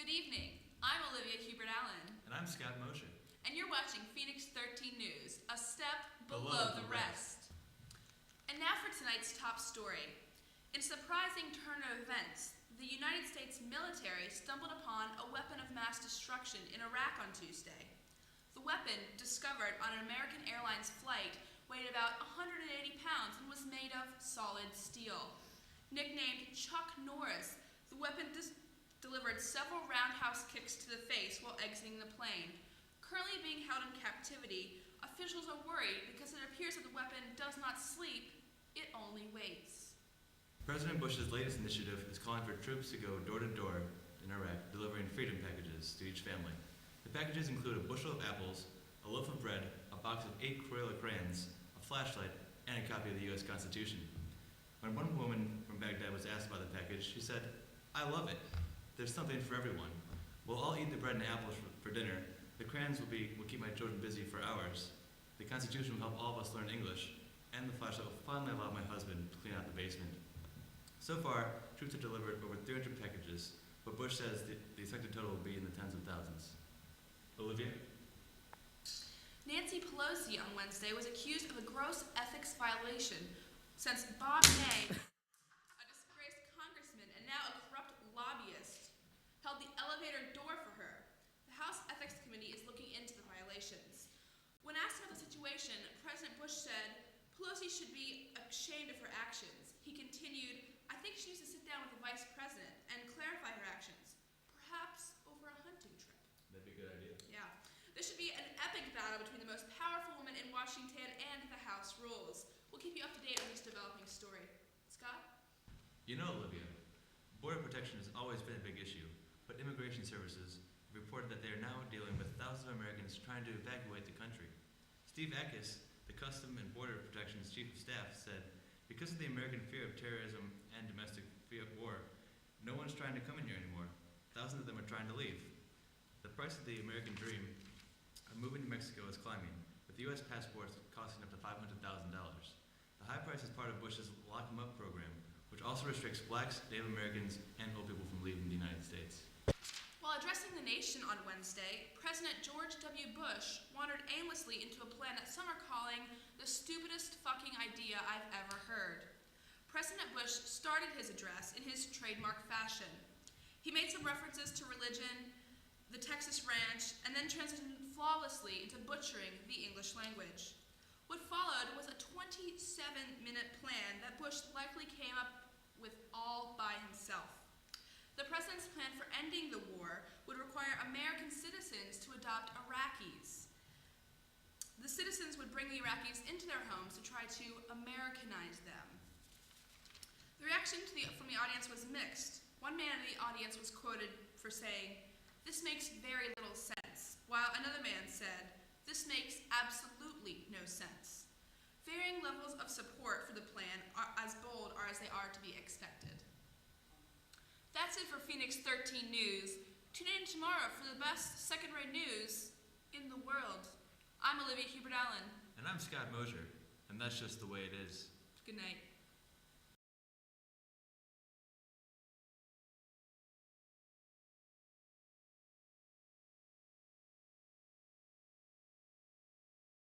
Good evening. I'm Olivia Hubert-Allen. And I'm Scott Mosher. And you're watching Phoenix13News, a step below the rest. And now for tonight's top story. In a surprising turn of events, the United States military stumbled upon a weapon of mass destruction in Iraq on Tuesday. The weapon, discovered on an American Airlines flight, weighed about 180 pounds and was made of solid steel. Nicknamed Chuck Norris, the weapon delivered several roundhouse kicks to the face while exiting the plane. Currently being held in captivity, officials are worried because it appears that the weapon does not sleep, it only waits. President Bush's latest initiative is calling for troops to go door to door in Iraq, delivering freedom packages to each family. The packages include a bushel of apples, a loaf of bread, a box of 8 Crayola crayons, a flashlight, and a copy of the U.S. Constitution. When one woman from Baghdad was asked about the package, she said, "I love it. There's something for everyone. We'll all eat the bread and apples for dinner. The crayons will keep my children busy for hours. The Constitution will help all of us learn English, and the flashlight will finally allow my husband to clean out the basement." So far, troops have delivered over 300 packages, but Bush says the expected total will be in the tens of thousands. Olivia? Nancy Pelosi on Wednesday was accused of a gross ethics violation since Bob Ney, a disgraced congressman and now a corrupt lobbyist, held the elevator door for her. The House Ethics Committee is looking into the violations. When asked about the situation, President Bush said Pelosi should be ashamed of her actions. He continued, "I think she needs to sit down with the vice president and clarify her actions, perhaps over a hunting trip." That'd be a good idea. Yeah. This should be an epic battle between the most powerful woman in Washington and the House rules. We'll keep you up to date on this developing story. Scott? You know, Olivia, border protection has always been a big issue, but immigration services have reported that they are now dealing with thousands of Americans trying to evacuate the country. Steve Ackes, the Custom and Border Protection's chief of staff, said, "Because of the American fear of terrorism and domestic war, no one's trying to come in here anymore. Thousands of them are trying to leave. The price of the American dream of moving to Mexico is climbing, with U.S. passports costing up to $500,000. The high price is part of Bush's Lock 'em Up program, which also restricts blacks, Native Americans, and old people from leaving the United States." While addressing the nation on Wednesday, President George W. Bush wandered aimlessly into a plan that some are calling the stupidest fucking idea I've ever heard. President Bush started his address in his trademark fashion. He made some references to religion, the Texas ranch, and then transitioned flawlessly into butchering the English language. What followed was a 27-minute plan that Bush likely came up with all by himself. The president's plan for ending the war would require American citizens to adopt Iraqis. The citizens would bring the Iraqis into their homes to try to Americanize them. The reaction from the audience was mixed. One man in the audience was quoted for saying, "This makes very little sense," while another man said, "This makes absolutely no sense." Varying levels of support for the plan are as bold as they are to be expected. That's it for Phoenix13News. Tune in tomorrow for the best second-rate news in the world. I'm Olivia Hubert-Allen. And I'm Scott Mosher, and that's just the way it is. Good night.